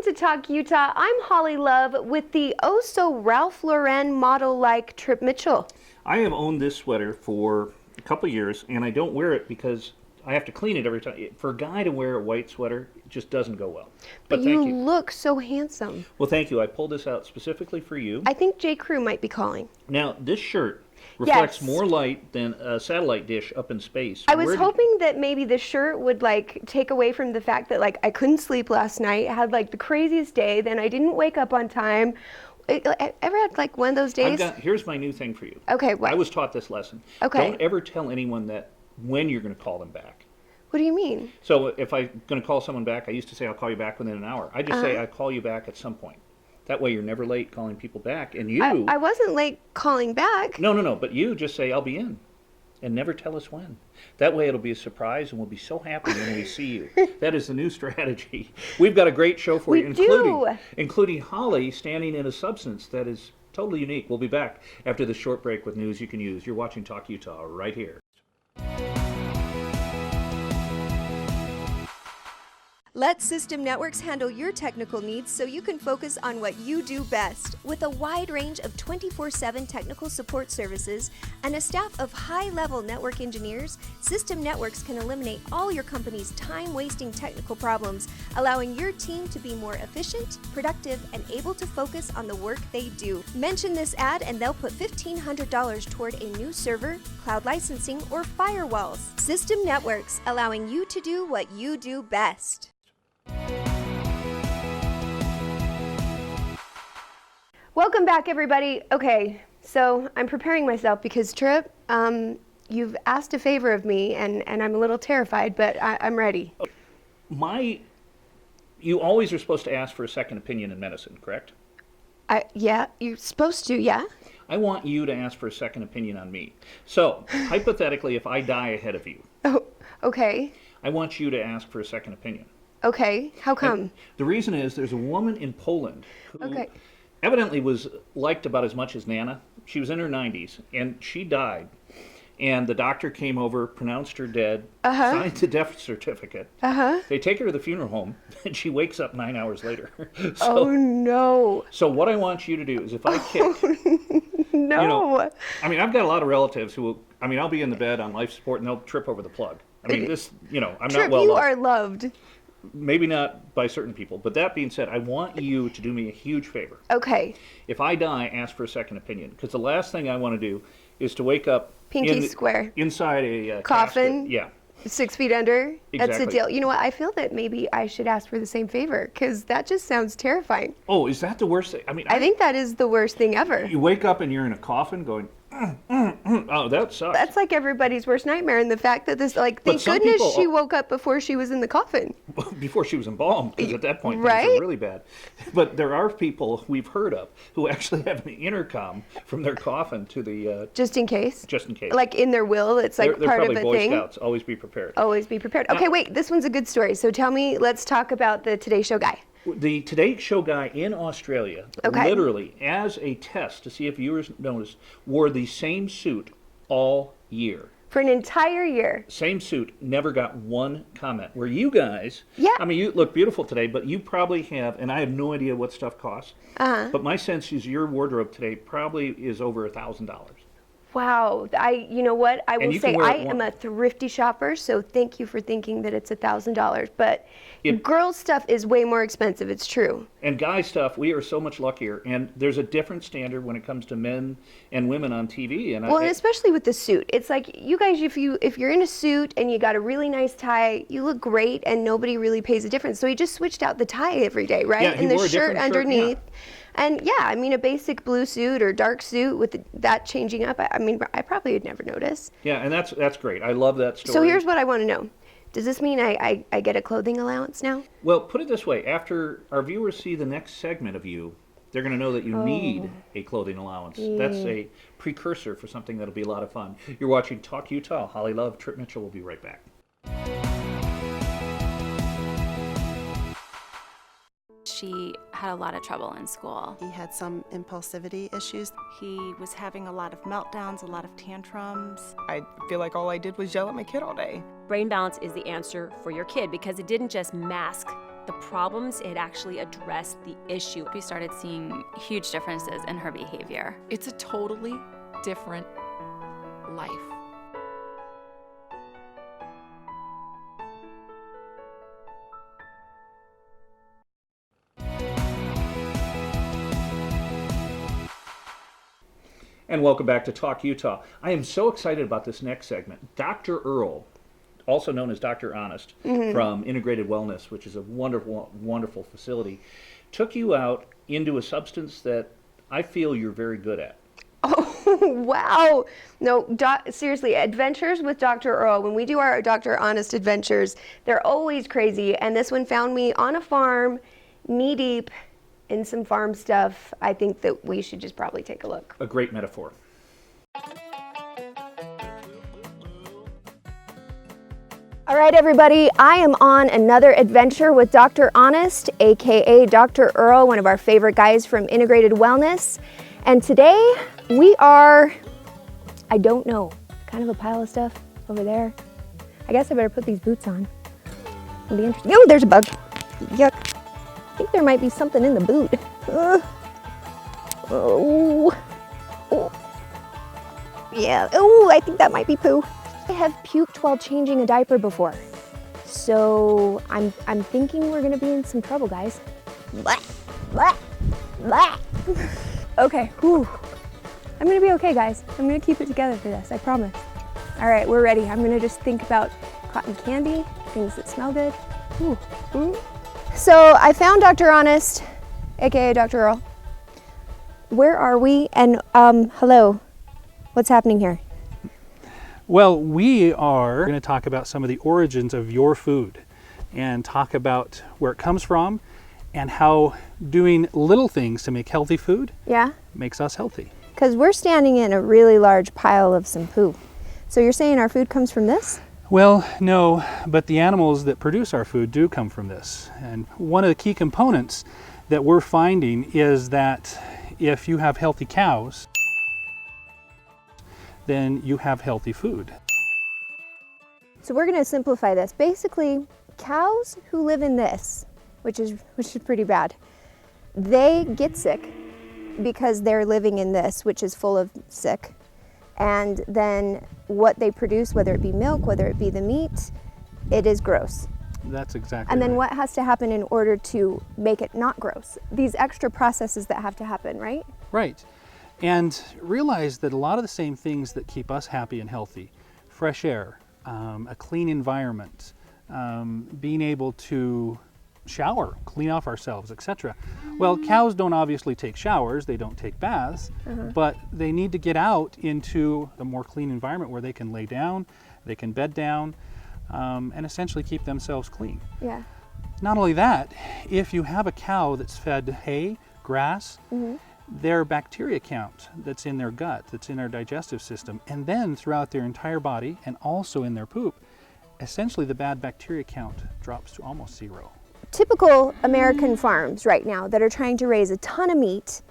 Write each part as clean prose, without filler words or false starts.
to Talk Utah. I'm Holly Love with the Ralph Lauren model like Trip Mitchell. I have owned this sweater for a couple years, and I don't wear it because I have to clean it every time. For a guy to wear a white sweater, it just doesn't go well. But you look so handsome. Well, thank you. I pulled this out specifically for you. I think J. Crew might be calling. Now, this shirt reflects more light than a satellite dish up in space. I was hoping that maybe the shirt would take away from the fact that I couldn't sleep last night, had the craziest day, then I didn't wake up on time. Ever had one of those days? Here's my new thing for you. Okay, what? I was taught this lesson. Okay. Don't ever tell anyone that when you're going to call them back. What do you mean? So if I'm going to call someone back, I used to say I'll call you back within an hour. I just say I'll call you back at some point. That way you're never late calling people back. And you... I wasn't late calling back. No. But you just say, I'll be in. And never tell us when. That way it'll be a surprise and we'll be so happy when we see you. That is the new strategy. We've got a great show for you, including Holly standing in a substance that is totally unique. We'll be back after this short break with news you can use. You're watching Talk Utah right here. Let System Networks handle your technical needs so you can focus on what you do best. With a wide range of 24/7 technical support services and a staff of high-level network engineers, System Networks can eliminate all your company's time-wasting technical problems, allowing your team to be more efficient, productive, and able to focus on the work they do. Mention this ad and they'll put $1,500 toward a new server, cloud licensing, or firewalls. System Networks, allowing you to do what you do best. Welcome back, everybody. Okay, so I'm preparing myself because Trip, you've asked a favor of me, and I'm a little terrified, but I'm ready. You always are supposed to ask for a second opinion in medicine, correct? Yeah, you're supposed to, yeah. I want you to ask for a second opinion on me. So, hypothetically, if I die ahead of you, oh, okay. I want you to ask for a second opinion. Okay, how come? And the reason is there's a woman in Poland who evidently was liked about as much as Nana. She was in her 90s, and she died. And the doctor came over, pronounced her dead, signed the death certificate. They take her to the funeral home, and she wakes up 9 hours later. Oh, no. So what I want you to do is if I kick... No. I've got a lot of relatives who will... I'll be in the bed on life support, and they'll trip over the plug. I'm Trip, not well you loved. are loved. Maybe not by certain people, but that being said, I want you to do me a huge favor. Okay. If I die, ask for a second opinion, because the last thing I want to do is to wake up square inside a coffin. Casket. Yeah. 6 feet under. Exactly. That's the deal. You know what? I feel that maybe I should ask for the same favor, because that just sounds terrifying. Oh, is that the worst thing? I think that is the worst thing ever. You wake up and you're in a coffin going, oh, that sucks. That's everybody's worst nightmare, and the fact that this, thank goodness she woke up before she was in the coffin. Before she was embalmed, because at that point things are really bad. But there are people we've heard of who actually have an intercom from their coffin to the... just in case? Just in case. In their will, it's they're part of the Boy thing? Scouts. Always be prepared. Always be prepared. Okay, wait, this one's a good story. So tell me, let's talk about the Today Show guy. The Today Show guy in Australia, literally, as a test to see if viewers noticed, wore the same suit all year. For an entire year. Same suit, never got one comment. Where you guys, yeah. You look beautiful today, but you probably have, and I have no idea what stuff costs, but my sense is your wardrobe today probably is over $1,000. Wow. You know what? I will say I am a thrifty shopper, so thank you for thinking that it's $1,000. But girls' stuff is way more expensive. It's true. And guy stuff, we are so much luckier. And there's a different standard when it comes to men and women on TV. And especially with the suit. It's you guys, if you're in a suit and you got a really nice tie, you look great, and nobody really pays a difference. So he just switched out the tie every day, right? Yeah, and the shirt underneath. Yeah. And a basic blue suit or dark suit with that changing up, I probably would never notice. Yeah, and that's great. I love that story. So here's what I want to know. Does this mean I get a clothing allowance now? Well, put it this way. After our viewers see the next segment of you, they're going to know that you need a clothing allowance. That's a precursor for something that'll be a lot of fun. You're watching Talk Utah. Holly Love, Trip Mitchell will be right back. She had a lot of trouble in school. He had some impulsivity issues. He was having a lot of meltdowns, a lot of tantrums. I feel like all I did was yell at my kid all day. Brain Balance is the answer for your kid because it didn't just mask the problems, it actually addressed the issue. We started seeing huge differences in her behavior. It's a totally different life. And welcome back to Talk Utah. I am so excited about this next segment. Dr. Earl, also known as Dr. Honest, from Integrated Wellness, which is a wonderful, wonderful facility, took you out into a substance that I feel you're very good at. Oh, wow. No, seriously, adventures with Dr. Earl, when we do our Dr. Honest adventures, they're always crazy. And this one found me on a farm, knee deep in some farm stuff. I think that we should just probably take a look. A great metaphor. All right, everybody, I am on another adventure with Dr. Honest, aka Dr. Earl, one of our favorite guys from Integrated Wellness. And today we are, I don't know, kind of a pile of stuff over there. I guess I better put these boots on. It'll be interesting. Oh, there's a bug. Yuck. I think there might be something in the boot. Oh. Yeah. Oh, I think that might be poo. I have puked while changing a diaper before, so I'm thinking we're gonna be in some trouble, guys. Blah, blah, blah. Okay, whew. I'm gonna be okay, guys. I'm gonna keep it together for this, I promise. All right, we're ready. I'm gonna just think about cotton candy, things that smell good. Ooh. Ooh. So I found Dr. Honest, aka Dr. Earl. Where are we? And hello, what's happening here? Well, we are going to talk about some of the origins of your food and talk about where it comes from and how doing little things to make healthy food makes us healthy. Because we're standing in a really large pile of some poo. So you're saying our food comes from this? Well, no, but the animals that produce our food do come from this. And one of the key components that we're finding is that if you have healthy cows, then you have healthy food. So we're going to simplify this. Basically, cows who live in this, which is pretty bad, they get sick because they're living in this, which is full of sick. And then what they produce, whether it be milk, whether it be the meat, it is gross. That's exactly And then right. what has to happen in order to make it not gross? These extra processes that have to happen, right? Right. And realize that a lot of the same things that keep us happy and healthy, fresh air, a clean environment, being able to shower, clean off ourselves, etc. Well, cows don't obviously take showers, they don't take baths, but they need to get out into a more clean environment where they can lay down, they can bed down, and essentially keep themselves clean. Yeah. Not only that, if you have a cow that's fed hay, grass, their bacteria count that's in their gut, that's in their digestive system, and then throughout their entire body and also in their poop, essentially the bad bacteria count drops to almost zero. Typical American farms right now that are trying to raise a ton of meat,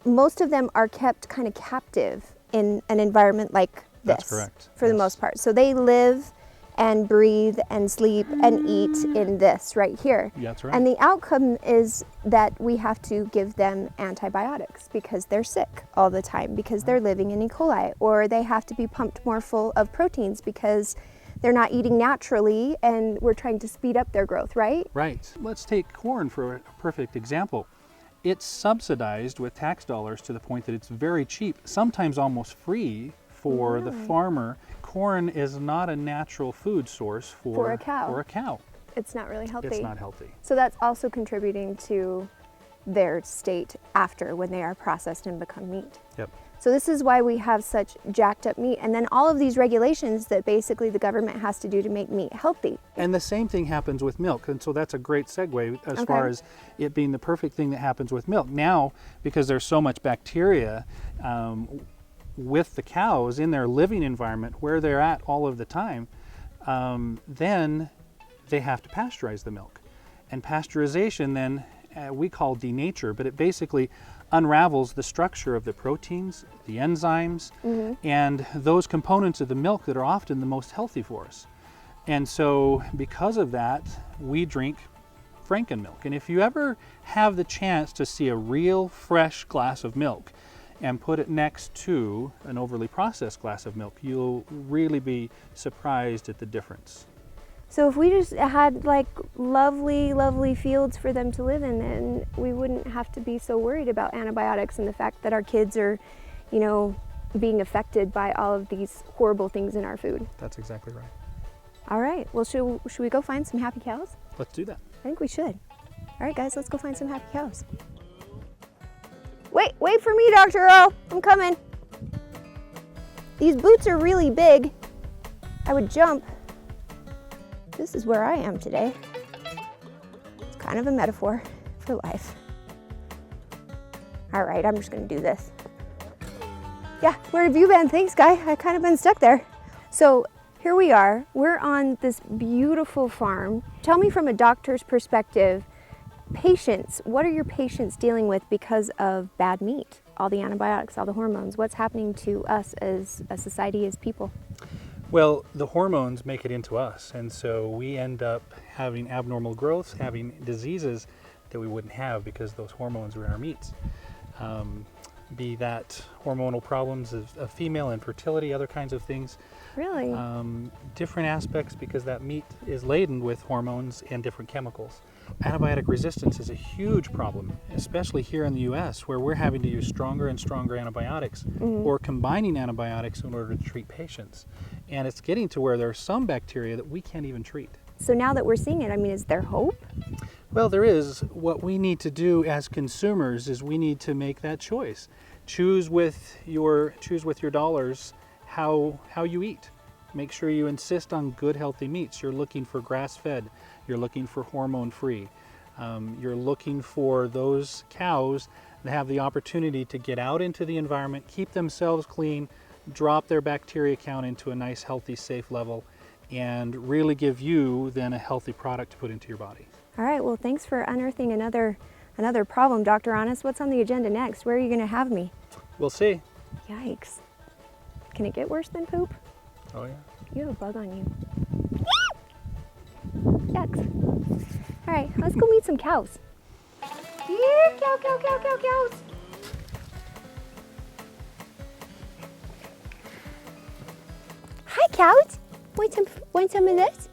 most of them are kept kind of captive in an environment like this. That's correct. For the most part. So they live and breathe and sleep and eat in this right here. Yeah, that's right. And the outcome is that we have to give them antibiotics because they're sick all the time, because they're living in E. coli, or they have to be pumped more full of proteins because they're not eating naturally and we're trying to speed up their growth, right? Right. Let's take corn for a perfect example. It's subsidized with tax dollars to the point that it's very cheap, sometimes almost free for the farmer. Corn is not a natural food source for a cow. It's not really healthy. It's not healthy. So that's also contributing to their state after, when they are processed and become meat. Yep. So this is why we have such jacked up meat, and then all of these regulations that basically the government has to do to make meat healthy. And the same thing happens with milk, and so that's a great segue as far as it being the perfect thing that happens with milk. Now, because there's so much bacteria with the cows in their living environment where they're at all of the time, then they have to pasteurize the milk. And pasteurization then we call denature, but it basically unravels the structure of the proteins, the enzymes, and those components of the milk that are often the most healthy for us. And so because of that, we drink Frankenmilk. And if you ever have the chance to see a real fresh glass of milk and put it next to an overly processed glass of milk, you'll really be surprised at the difference. So if we just had like lovely, lovely fields for them to live in, then we wouldn't have to be so worried about antibiotics and the fact that our kids are, you know, being affected by all of these horrible things in our food. That's exactly right. All right, well, should we go find some happy cows? Let's do that. I think we should. All right, guys, let's go find some happy cows. Wait for me, Dr. Earl. I'm coming. These boots are really big. I would jump. This is where I am today. It's kind of a metaphor for life. All right, I'm just gonna do this. Yeah, where have you been? Thanks, Guy. I kind of been stuck there. So here we are. We're on this beautiful farm. Tell me from a doctor's perspective, patients, what are your patients dealing with because of bad meat? All the antibiotics, all the hormones. What's happening to us as a society, as people? Well, the hormones make it into us, and so we end up having abnormal growths, having diseases that we wouldn't have because those hormones are in our meats. Be that hormonal problems of female infertility, other kinds of things. Really? Different aspects because that meat is laden with hormones and different chemicals. Antibiotic resistance is a huge problem, especially here in the US, where we're having to use stronger and stronger antibiotics or combining antibiotics in order to treat patients. And it's getting to where there are some bacteria that we can't even treat. So now that we're seeing it, I mean, is there hope? Well, there is. What we need to do as consumers is we need to make that choice. Choose with your dollars how you eat. Make sure you insist on good, healthy meats. You're looking for grass-fed. You're looking for hormone-free. You're looking for those cows that have the opportunity to get out into the environment, keep themselves clean, drop their bacteria count into a nice, healthy, safe level, and really give you then a healthy product to put into your body. All right, well, thanks for unearthing another problem, Dr. Honest. What's on the agenda next? Where are you going to have me? We'll see. Yikes. Can it get worse than poop? Oh, yeah. You have a bug on you. Yucks. All right, let's go meet some cows. Here, cows. Hi, cows. Want some of this?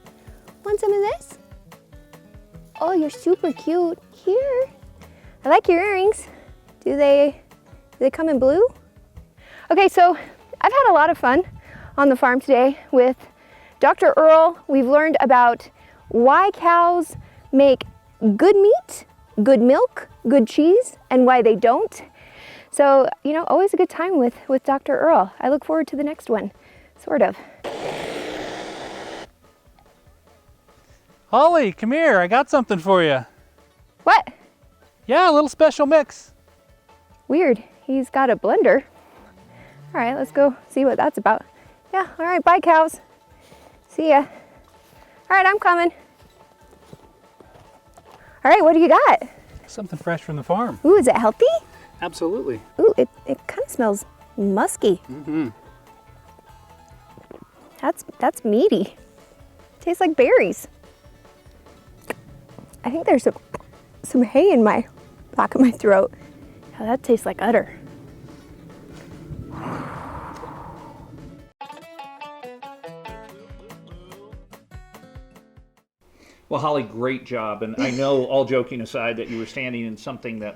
Want some of this? Oh, you're super cute. Here. I like your earrings. Do they come in blue? Okay, so I've had a lot of fun on the farm today with Dr. Earl. We've learned about why cows make good meat, good milk, good cheese, and why they don't. So, you know, always a good time with Dr. Earl. I look forward to the next one, sort of. Holly, come here. I got something for you. What? Yeah, a little special mix. Weird. He's got a blender. All right, let's go see what that's about. Yeah, all right, bye, cows. See ya. All right, I'm coming. All right, what do you got? Something fresh from the farm. Ooh, is it healthy? Absolutely. Ooh, it kind of smells musky. Mm-hmm. That's meaty. Tastes like berries. I think there's some hay in my back of my throat. Oh, that tastes like udder. Well, Holly, great job. And I know, all joking aside, that you were standing in something that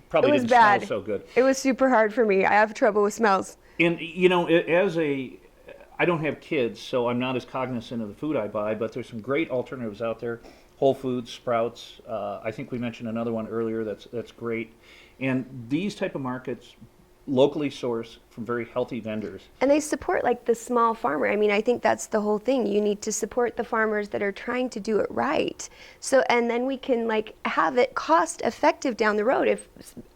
probably It was didn't bad. smell so good. It was super hard for me. I have trouble with smells. And, you know, I don't have kids, so I'm not as cognizant of the food I buy, but there's some great alternatives out there. Whole Foods, Sprouts. I think we mentioned another one earlier that's great. And these type of markets, locally sourced from very healthy vendors. And they support like the small farmer. I mean, I think that's the whole thing. You need to support the farmers that are trying to do it right. So, and then we can like have it cost effective down the road. If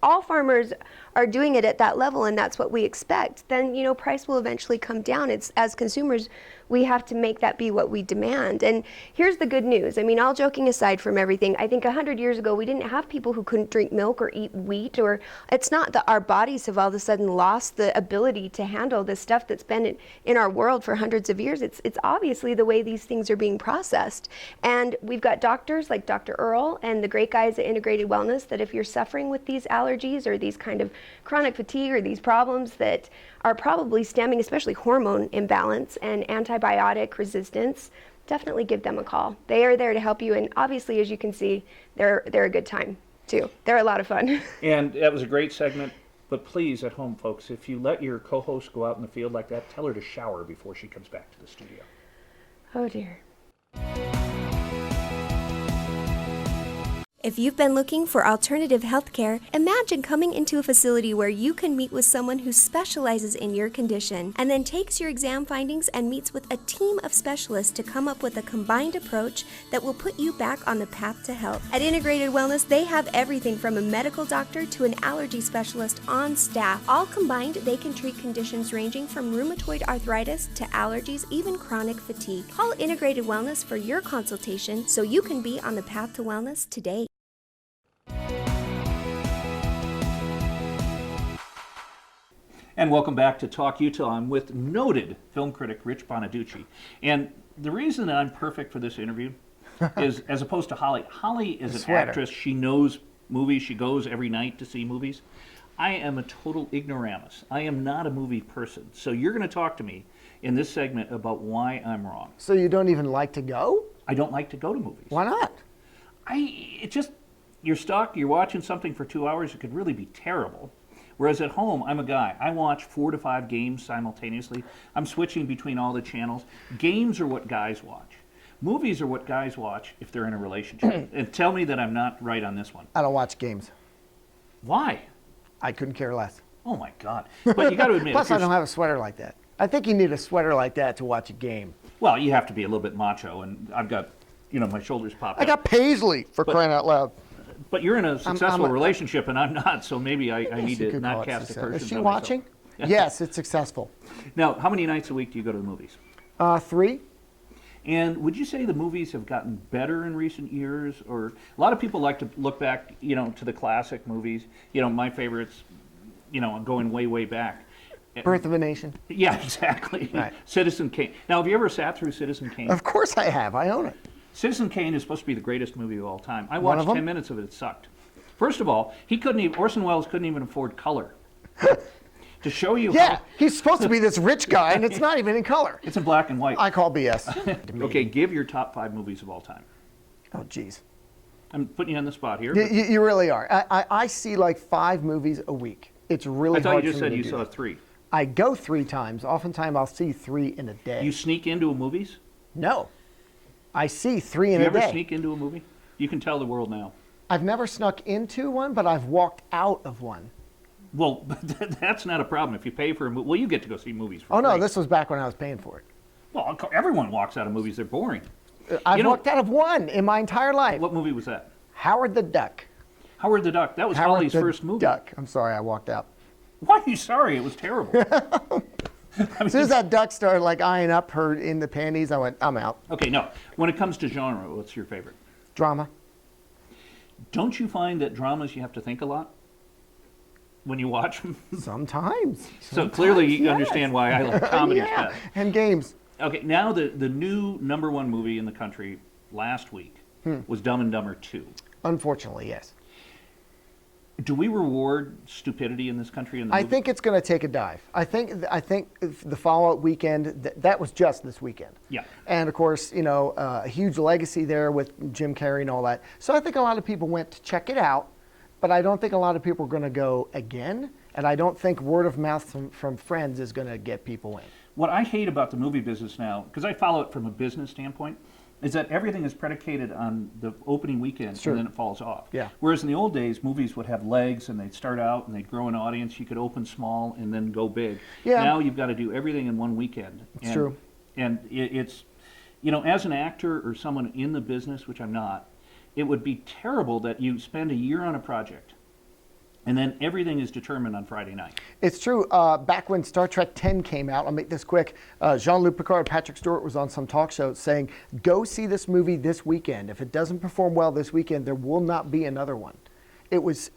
all farmers are doing it at that level and that's what we expect, then, you know, price will eventually come down. It's, as consumers, we have to make that be what we demand. And here's the good news. I mean, all joking aside from everything, I think 100 years ago, we didn't have people who couldn't drink milk or eat wheat, or it's not that our bodies have all of a sudden lost the ability ability to handle this stuff that's been in our world for hundreds of years. It's obviously the way these things are being processed. And we've got doctors like Dr. Earl and the great guys at Integrated Wellness that if you're suffering with these allergies or these kind of chronic fatigue or these problems that are probably stemming, especially hormone imbalance and antibiotic resistance, definitely give them a call. They are there to help you, and obviously, as you can see, they're a good time too. They're a lot of fun. And that was a great segment. But please, at home, folks, if you let your co-host go out in the field like that, tell her to shower before she comes back to the studio. Oh dear. If you've been looking for alternative healthcare, imagine coming into a facility where you can meet with someone who specializes in your condition and then takes your exam findings and meets with a team of specialists to come up with a combined approach that will put you back on the path to health. At Integrated Wellness, they have everything from a medical doctor to an allergy specialist on staff. All combined, they can treat conditions ranging from rheumatoid arthritis to allergies, even chronic fatigue. Call Integrated Wellness for your consultation so you can be on the path to wellness today. And welcome back to Talk Utah. I'm with noted film critic Rich Bonaducci. And the reason that I'm perfect for this interview is, as opposed to Holly, Holly is an actress. She knows movies. She goes every night to see movies. I am a total ignoramus. I am not a movie person. So you're going to talk to me in this segment about why I'm wrong. So you don't even like to go? I don't like to go to movies. Why not? You're stuck, you're watching something for 2 hours, it could really be terrible. Whereas at home, I'm a guy. I watch 4 to 5 games simultaneously. I'm switching between all the channels. Games are what guys watch. Movies are what guys watch if they're in a relationship. And tell me that I'm not right on this one. I don't watch games. Why? I couldn't care less. Oh my God. But you got to admit. Plus, I don't have a sweater like that. I think you need a sweater like that to watch a game. Well, you have to be a little bit macho, and I've got, my shoulders popped I got Paisley, for crying out loud. But you're in a successful relationship, and I'm not, so maybe I need to not cast aspersions. Is she watching? Yes, it's successful. Now, how many nights a week do you go to the movies? 3. And would you say the movies have gotten better in recent years? Or a lot of people like to look back, to the classic movies. My favorites, going way, way back. Birth of a Nation. Yeah, exactly. Right. Citizen Kane. Now, have you ever sat through Citizen Kane? Of course I have. I own it. Citizen Kane is supposed to be the greatest movie of all time. I watched 10 minutes of it. It sucked. First of all, Orson Welles couldn't even afford color. To show you how... he's supposed to be this rich guy, and it's not even in color. It's in black and white. I call BS. Okay, give your top 5 movies of all time. Oh, geez. I'm putting you on the spot here. You really are. I see like 5 movies a week. It's really hard for me to do. I thought you just said you saw 3. I go 3 times. Oftentimes, I'll see 3 in a day. You sneak into movies? No. I see 3 in a day. Do you ever sneak into a movie? You can tell the world now. I've never snuck into one, but I've walked out of one. Well, that's not a problem. If you pay for a movie, well, you get to go see movies for free. No, this was back when I was paying for it. Well, everyone walks out of movies. They're boring. I've walked out of one in my entire life. What movie was that? Howard the Duck. Howard the Duck. That was Holly's first movie. Duck. I'm sorry, I walked out. Why are you sorry? It was terrible. As soon as that duck started eyeing up her in the panties, I went, I'm out. Okay, no. When it comes to genre, what's your favorite? Drama. Don't you find that dramas you have to think a lot when you watch them? Sometimes. So clearly you understand why I like comedies best. And games. Okay, now the new #1 movie in the country last week was Dumb and Dumber 2. Unfortunately, yes. Do we reward stupidity in this country? I think it's going to take a dive. I think the follow-up weekend, that was just this weekend. Yeah. And of course, a huge legacy there with Jim Carrey and all that. So I think a lot of people went to check it out, but I don't think a lot of people are going to go again. And I don't think word of mouth from friends is going to get people in. What I hate about the movie business now, because I follow it from a business standpoint, is that everything is predicated on the opening weekend and then it falls off. Yeah. Whereas in the old days, movies would have legs and they'd start out and they'd grow an audience. You could open small and then go big. Yeah. Now you've got to do everything in one weekend. It's true. And it's, as an actor or someone in the business, which I'm not, it would be terrible that you spend a year on a project and then everything is determined on Friday night. It's true. Back when Star Trek X came out, I'll make this quick, Jean-Luc Picard, Patrick Stewart was on some talk show saying, go see this movie this weekend. If it doesn't perform well this weekend, there will not be another one. It was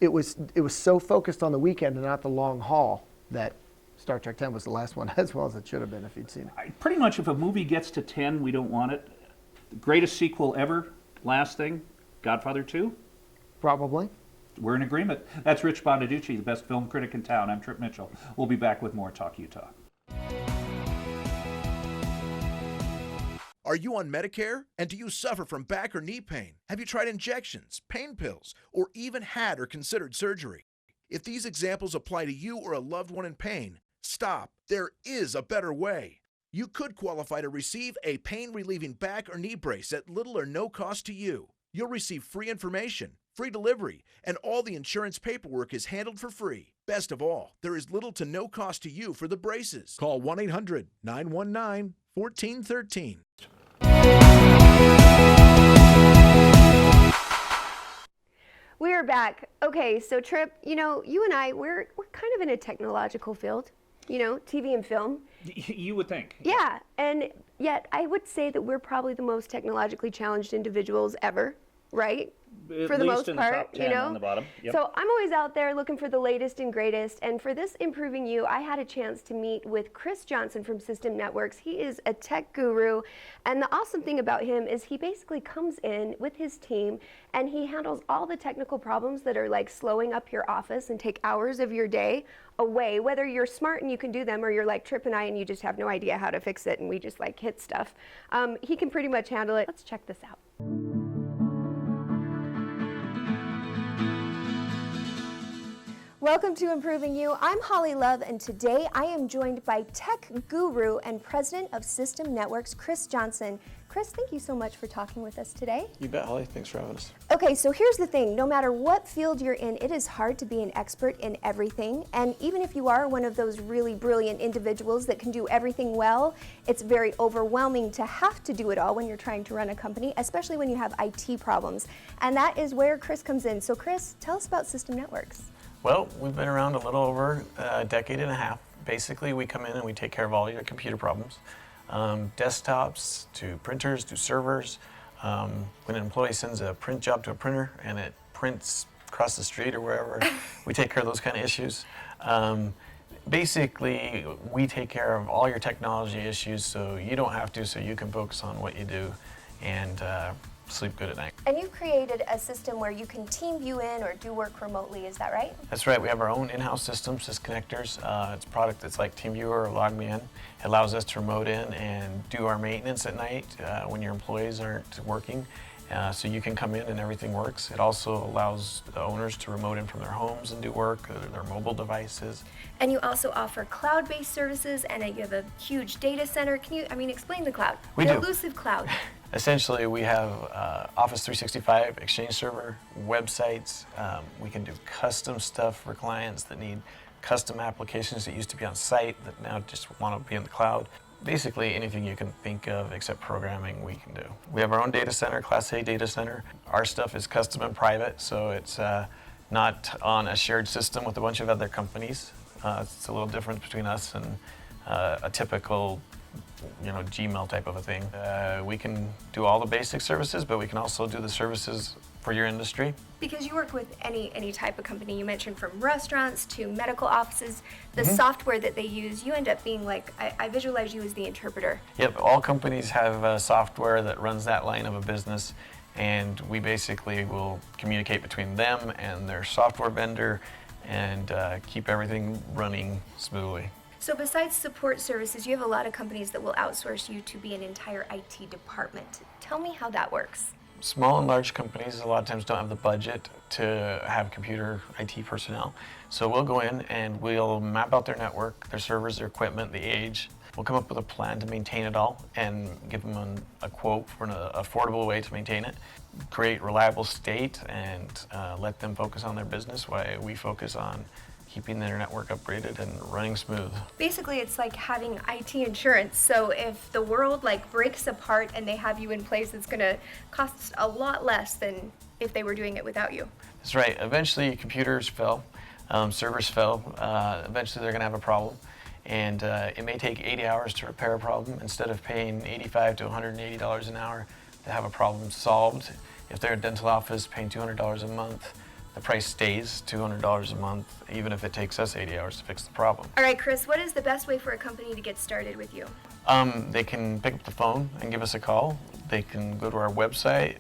so focused on the weekend and not the long haul that Star Trek 10 was the last one, as well as it should have been if you'd seen it. Pretty much if a movie gets to 10, we don't want it. The greatest sequel ever, last thing, Godfather 2? Probably. We're in agreement. That's Rich Bondaducci, the best film critic in town. I'm Trip Mitchell. We'll be back with more Talk Utah. Are you on Medicare? And do you suffer from back or knee pain? Have you tried injections, pain pills, or even had or considered surgery? If these examples apply to you or a loved one in pain, stop. There is a better way. You could qualify to receive a pain-relieving back or knee brace at little or no cost to you. You'll receive free information, free delivery, and all the insurance paperwork is handled for free. Best of all, there is little to no cost to you for the braces. Call 1-800-919-1413. We're back. Okay, so Trip, you know, you and I, we're kind of in a technological field, you know, TV and film. You would think. Yeah, and yet I would say that we're probably the most technologically challenged individuals ever, right? For the most part, you know. On the bottom. Yep. So I'm always out there looking for the latest and greatest. And for this Improving You, I had a chance to meet with Chris Johnson from System Networks. He is a tech guru. And the awesome thing about him is he basically comes in with his team and he handles all the technical problems that are like slowing up your office and take hours of your day away, whether you're smart and you can do them or you're like Trip and I and you just have no idea how to fix it and we just like hit stuff. He can pretty much handle it. Let's check this out. Welcome to Improving You. I'm Holly Love, and today I am joined by tech guru and president of System Networks, Chris Johnson. Chris, thank you so much for talking with us today. You bet, Holly. Thanks for having us. Okay, so here's the thing. No matter what field you're in, it is hard to be an expert in everything. And even if you are one of those really brilliant individuals that can do everything well, it's very overwhelming to have to do it all when you're trying to run a company, especially when you have IT problems. And that is where Chris comes in. So Chris, tell us about System Networks. Well, we've been around a little over a decade and a half. Basically, we come in and we take care of all your computer problems. Desktops to printers to servers. When an employee sends a print job to a printer and it prints across the street or wherever, we take care of those kind of issues. Basically, we take care of all your technology issues so you don't have to, so you can focus on what you do and sleep good at night. And you've created a system where you can team view in or do work remotely, is that right? That's right. We have our own in-house system, SysConnectors. It's a product that's like TeamViewer or LogMeIn. It allows us to remote in and do our maintenance at night when your employees aren't working. So you can come in and everything works. It also allows the owners to remote in from their homes and do work, their mobile devices. And you also offer cloud-based services, and you have a huge data center. Can you, explain the cloud? We do. The elusive cloud. Essentially, we have Office 365, Exchange Server, websites. We can do custom stuff for clients that need custom applications that used to be on site that now just want to be in the cloud. Basically, anything you can think of except programming, we can do. We have our own data center, Class A data center. Our stuff is custom and private, so it's not on a shared system with a bunch of other companies. It's a little different between us and a typical Gmail type of a thing. We can do all the basic services, but we can also do the services for your industry. Because you work with any type of company, you mentioned from restaurants to medical offices, the software that they use, you end up being like, I visualize you as the interpreter. Yep, all companies have software that runs that line of a business, and we basically will communicate between them and their software vendor and keep everything running smoothly. So besides support services, you have a lot of companies that will outsource you to be an entire IT department. Tell me how that works. Small and large companies a lot of times don't have the budget to have computer IT personnel. So we'll go in and we'll map out their network, their servers, their equipment, the age. We'll come up with a plan to maintain it all and give them a quote for an affordable way to maintain it. Create reliable state and let them focus on their business while we focus on keeping their network upgraded and running smooth. Basically, it's like having IT insurance. So if the world breaks apart and they have you in place, it's gonna cost a lot less than if they were doing it without you. That's right. Eventually, computers fail, servers fail. Eventually, they're gonna have a problem. And it may take 80 hours to repair a problem instead of paying $85 to $180 an hour to have a problem solved. If they're a dental office, paying $200 a month the price stays $200 a month, even if it takes us 80 hours to fix the problem. All right, Chris, what is the best way for a company to get started with you? They can pick up the phone and give us a call. They can go to our website.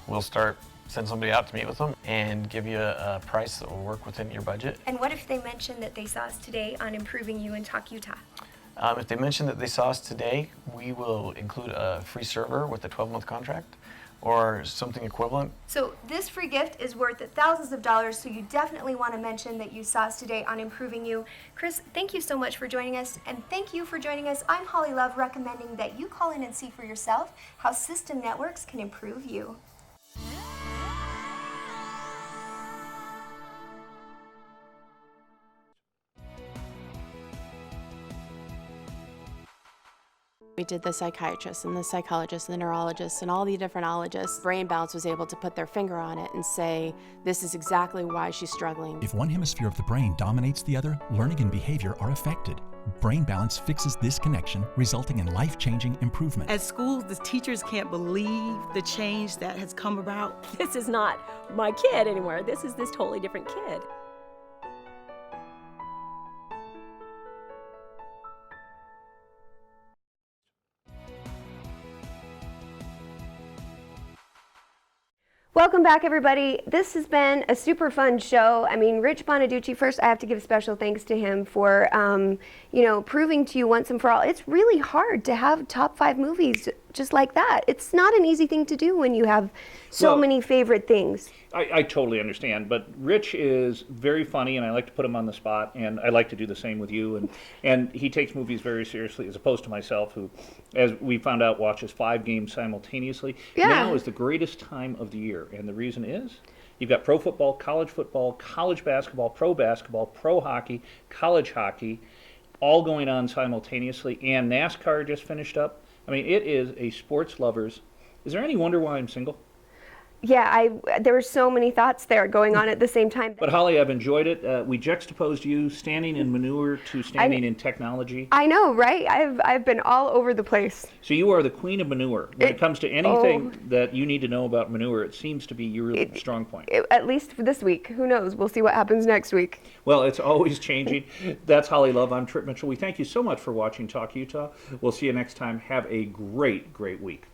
We'll send somebody out to meet with them and give you a price that will work within your budget. And what if they mention that they saw us today on Improving You in Talk Utah? If they mention that they saw us today, we will include a free server with a 12-month contract or something equivalent. So this free gift is worth thousands of dollars, so you definitely want to mention that you saw us today on Improving You. Chris, thank you so much for joining us, and thank you for joining us. I'm Holly Love, recommending that you call in and see for yourself how System Networks can improve you. We did the psychiatrist and the psychologist and the neurologist and all the different ologists. Brain Balance was able to put their finger on it and say, this is exactly why she's struggling. If one hemisphere of the brain dominates the other, learning and behavior are affected. Brain Balance fixes this connection, resulting in life-changing improvement. At school, the teachers can't believe the change that has come about. This is not my kid anymore. This is this totally different kid. Welcome back, everybody. This has been a super fun show. I mean, Rich Bonaducci, first I have to give special thanks to him for, proving to you once and for all, it's really hard to have top 5 movies just like that. It's not an easy thing to do when you have so many favorite things. I totally understand, but Rich is very funny, and I like to put him on the spot, and I like to do the same with you, and he takes movies very seriously, as opposed to myself, who, as we found out, watches 5 games simultaneously. Yeah. Now is the greatest time of the year, and the reason is you've got pro football, college basketball, pro hockey, college hockey, all going on simultaneously, and NASCAR just finished up. I mean, it is a sports lover's. Is there any wonder why I'm single? Yeah, there were so many thoughts there going on at the same time. But Holly, I've enjoyed it. We juxtaposed you standing in manure to standing in technology. I know, right? I've been all over the place. So you are the queen of manure. When it comes to anything that you need to know about manure, it seems to be your strong point. At least for this week. Who knows? We'll see what happens next week. Well, it's always changing. That's Holly Love. I'm Trip Mitchell. We thank you so much for watching Talk Utah. We'll see you next time. Have a great, great week.